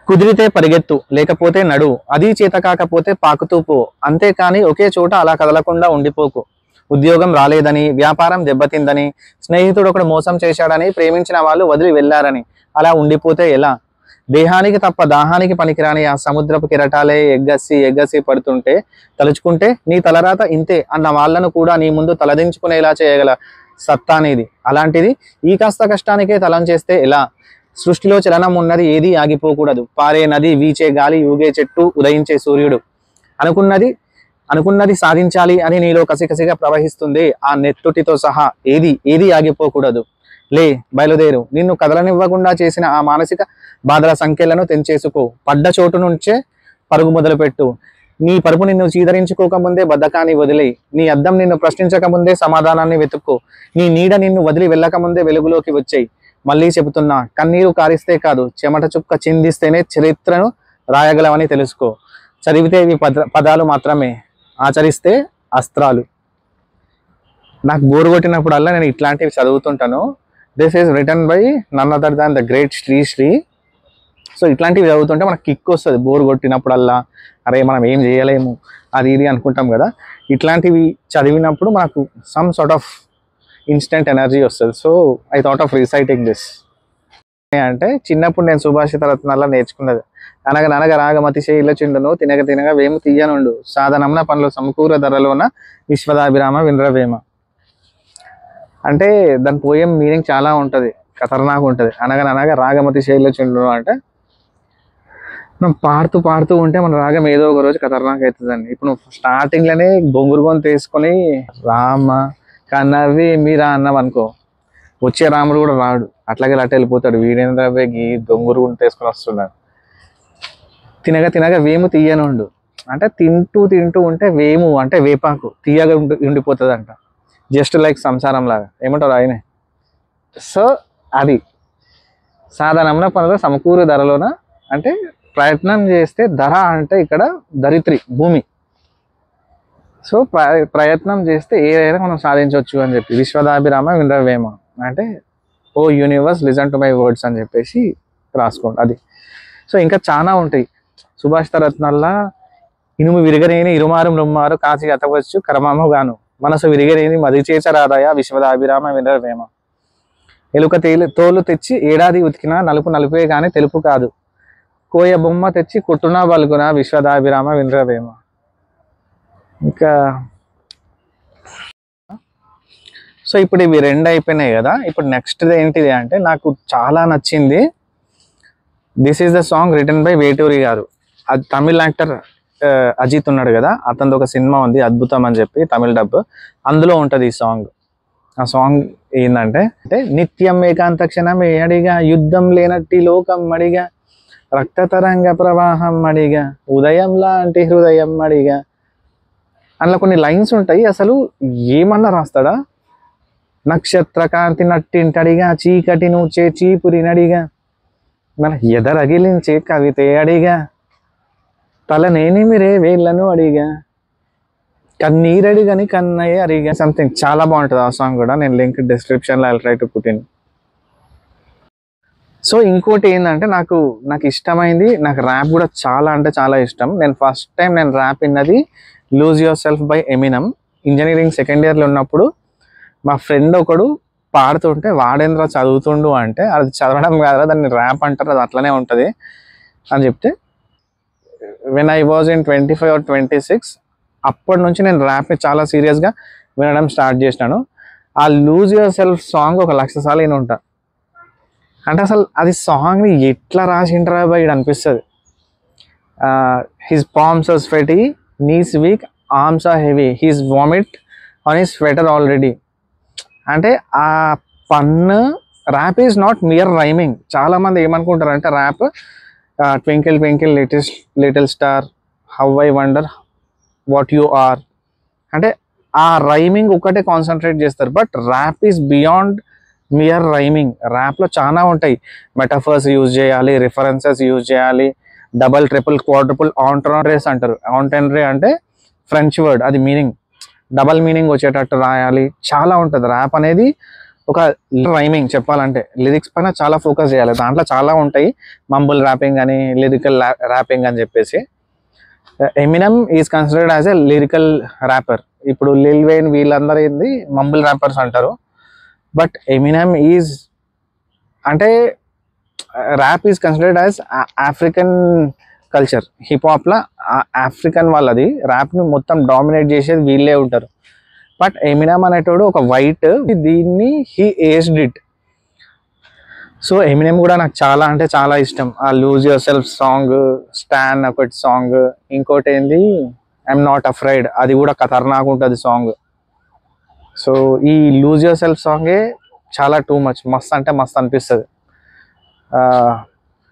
కుదిరితే పరిగెత్తు లేకపోతే నడు, అది చేత కాకపోతే పాకుతూ పో, అంతేకాని ఒకే చోట అలా కదలకుండా ఉండిపోకు. ఉద్యోగం రాలేదని, వ్యాపారం దెబ్బతిందని, స్నేహితుడు ఒకడు మోసం చేశాడని, ప్రేమించిన వాళ్ళు వదిలి వెళ్ళారని అలా ఉండిపోతే ఎలా? దేహానికి తప్ప దాహానికి పనికిరాని ఆ సముద్రపు కెరటాలే ఎగ్గసి ఎగ్గసి పడుతుంటే తలుచుకుంటే నీ తలరాత ఇంతే అన్న వాళ్ళను కూడా నీ ముందు తలదించుకునేలా చేయగల సత్తా నీది. అలాంటిది ఈ కాస్త కష్టానికే తలం చేస్తే ఎలా? సృష్టిలో చలనం ఉన్నది, ఏది ఆగిపోకూడదు. పారే నది, వీచే గాలి, ఊగే చెట్టు, ఉదయించే సూర్యుడు. అనుకున్నది సాధించాలి అని నీలో కసికసిగా ప్రవహిస్తుంది ఆ నెత్తుటితో సహా. ఏది ఆగిపోకూడదు. లే, బయలుదేరు. నిన్ను కదలనివ్వకుండా చేసిన ఆ మానసిక బాధల సంఖ్యలను తెంచేసుకో. పడ్డ చోటు నుంచే పరుగు మొదలుపెట్టు. నీ పరుపు నిన్ను చీదరించుకోకముందే బద్ధకాన్ని వదిలేయి. నీ అద్దం నిన్ను ప్రశ్నించకముందే సమాధానాన్ని వెతుక్కో. నీ నీడ నిన్ను వదిలి వెళ్ళకముందే వెలుగులోకి వచ్చేయి. మళ్ళీ చెబుతున్నా, కన్నీరు కారిస్తే కాదు, చెమట చుక్క చిందిస్తేనే చరిత్రను రాయగలవని తెలుసుకో. చదివితే ఇవి పదాలు మాత్రమే, ఆచరిస్తే అస్త్రాలు. నాకు బోర్ కొట్టినప్పుడల్లా నేను ఇట్లాంటివి చదువుతుంటాను. This is written by none other than the great Shri. So ఇట్లాంటివి చదువుతుంటే మనకు కిక్ వస్తుంది. బోర్ కొట్టినప్పుడల్లా అరే మనం ఏం చేయలేము అది ఇది అనుకుంటాం కదా. ఇట్లాంటివి చదివినప్పుడు మనకు some sort of instant energy వస్తుంది. So I thought of reciting this. అంటే చిన్నప్పుడు నేను సుభాషిత రత్నాల్లో నేర్చుకున్నది. అనగననగ రాగమతి శైల చిండును, తినగ తినగ వేము తీయనుండు, సాధనమున పనులు సమకూర ధరలోన, విశ్వదాభిరామ వినరవేమ. అంటే దాని పోయం మీనింగ్ చాలా ఉంటుంది, ఖతర్నాక్ ఉంటుంది. అనగననగ రాగమతి శైల చిండును అంటే మనం పాడుతూ ఉంటే మన రాగం ఏదో ఒక రోజు ఖతర్నాక్ అవుతుందండి. ఇప్పుడు స్టార్టింగ్లోనే బొంగురుగొని తీసుకొని రామ కన్నవి మీరా అన్నాం అనుకో, వచ్చే రాముడు కూడా రాడు, అట్లాగే అట్ట వెళ్ళిపోతాడు. వీడేంద్రవే గీ దొంగురు తీసుకొని వస్తున్నాడు. తినగ తినగ వేము తీయనుండు అంటే తింటూ ఉంటే వేము అంటే వేపాకు తీయగా ఉండిపోతుంది అంట. జస్ట్ లైక్ సంసారం లాగా. ఏమంటారు ఆయనే. సో అది సాధారణ పనులు సమకూరు ధరలోన అంటే ప్రయత్నం చేస్తే, ధర అంటే ఇక్కడ ధరిత్రి భూమి. సో ప్రయత్నం చేస్తే ఏదైనా మనం సాధించవచ్చు అని చెప్పి. విశ్వదాభిరామ వినరవేమ అంటే O universe listen to my words అని చెప్పేసి రాసుకోండి అది. సో ఇంకా చాలా ఉంటాయి సుభాషిత రత్నాల్లా. ఇనుము విరిగరేని ఇరుమారు మృమ్మారు కాచి అతవచ్చు కరమాము గాను, మనసు విరిగరేని మది చేచరాదయ విశ్వదాభిరామ వినరవేమ. ఎలుక తోలు తెచ్చి ఏడాది ఉతికినా నలుపే కానీ తెలుపు కాదు, కోయ బొమ్మ తెచ్చి కుట్టునా బలుగున విశ్వదాభిరామ వినరవేమ. ఇంకా సో ఇప్పుడు ఇవి రెండు అయిపోయినాయి కదా. ఇప్పుడు నెక్స్ట్ ఏంటిది అంటే నాకు చాలా నచ్చింది. This is the song written by Veturi గారు. అది తమిళ్ యాక్టర్ అజిత్ ఉన్నాడు కదా, అతనిది ఒక సినిమా ఉంది అద్భుతం అని చెప్పి, తమిళ డబ్. అందులో ఉంటుంది ఈ సాంగ్. ఆ సాంగ్ ఏంటంటే నిత్యం ఏకాంత క్షణమే అడిగా, యుద్ధం లేనట్టి లోకం అడిగా, రక్త తరంగ ప్రవాహం అడిగా, ఉదయం లాంటి హృదయం అడిగా. అందులో కొన్ని లైన్స్ ఉంటాయి, అసలు ఏమన్నా రాస్తాడా. నక్షత్ర కాంతి నట్టింటడిగా, చీకటి నూచే చీపురి నడిగా, మన ఎదరగిలించే కవితే అడిగా, తలనేనిమిరే వేళ్లను అడిగా, కన్నీరడిగని కన్నయ్య అడిగా. సంథింగ్ చాలా బాగుంటుంది ఆ సాంగ్ కూడా. నేను లింక్ డిస్క్రిప్షన్లో I'll try to put in. So ఇంకోటి ఏంటంటే నాకు ఇష్టమైంది, నాకు ర్యాప్ కూడా చాలా అంటే చాలా ఇష్టం. నేను ఫస్ట్ టైం ర్యాప్ విన్నది lose yourself by Eminem. Engineering second ఇయర్లో ఉన్నప్పుడు మా ఫ్రెండ్ ఒకడు పాడుతుంటే, వాడేంద్ర చదువుతుండు అంటే, అది చదవడం కాదు దాన్ని ర్యాప్ అంటారు, అది అట్లనే ఉంటుంది అని చెప్తే, when I was in 25 or 26 అప్పటి నుంచి నేను ర్యాప్ని చాలా సీరియస్గా వినడం స్టార్ట్ చేసినాను. ఆ లూజ్ యువర్ సెల్ఫ్ సాంగ్ 1,00,000 సార్లు విని ఉంటా. అంటే అసలు అది సాంగ్ని ఎట్లా రాసిండ్రా బయట అనిపిస్తుంది. His palms are sweaty, knees weak, arms are heavy, his vomit on his sweater already. అంటే ఆ పన్ను rap is not mere rhyming. చాలామంది ఏమనుకుంటారు అంటే rap twinkle twinkle little star, how I wonder what you are అంటే ఆ rhyming ఒకటే concentrate చేస్తారు. But rap is beyond mere rhyming. ర్యాప్లో చాలా ఉంటాయి. మెటాఫర్స్ యూజ్ చేయాలి, రిఫరెన్సెస్ యూజ్ చేయాలి, డబల్ ట్రిపుల్ క్వాడ్రుపుల్ ఆంటనరీస్ అంటారు. ఆంటనరీ అంటే ఫ్రెంచ్ వర్డ్, అది మీనింగ్ డబల్ మీనింగ్ వచ్చేటట్టు రాయాలి. చాలా ఉంటుంది ర్యాప్ అనేది. ఒక రైమింగ్ చెప్పాలంటే లిరిక్స్ పైన చాలా ఫోకస్ చేయాలి. దాంట్లో చాలా ఉంటాయి, మంబుల్ ర్యాపింగ్ అని, లిరికల్ ర్యాపింగ్ అని చెప్పేసి. Eminem is considered as a lyrical rapper. ఇప్పుడు లిల్ వెయిన్ వీళ్ళందరూ ఏంది మంబుల్ ర్యాపర్స్ అంటారు. బట్ ఎమినమ్ ఈజ్ అంటే rap is considered as African culture. Hip హాప్లో ఆఫ్రికన్ వాళ్ళది ర్యాప్ని మొత్తం డామినేట్ చేసేది వీళ్ళే ఉంటారు. బట్ ఎమినమ్ అనేటోడు ఒక వైట్, దీన్ని he aged it. So Eminem కూడా నాకు చాలా అంటే చాలా ఇష్టం. ఆ lose yourself song, Stan ఒకటి సాంగ్, ఇంకోటి ఏంది ఐఎమ్ నాట్ అఫ్రైడ్, అది కూడా ఖతర్నాక్ ఉంటుంది సాంగ్. సో ఈ లూజ్ యువర్ సెల్ఫ్ సాంగే చాలా టూ మచ్, మస్త్ అంటే మస్త్ అనిపిస్తుంది.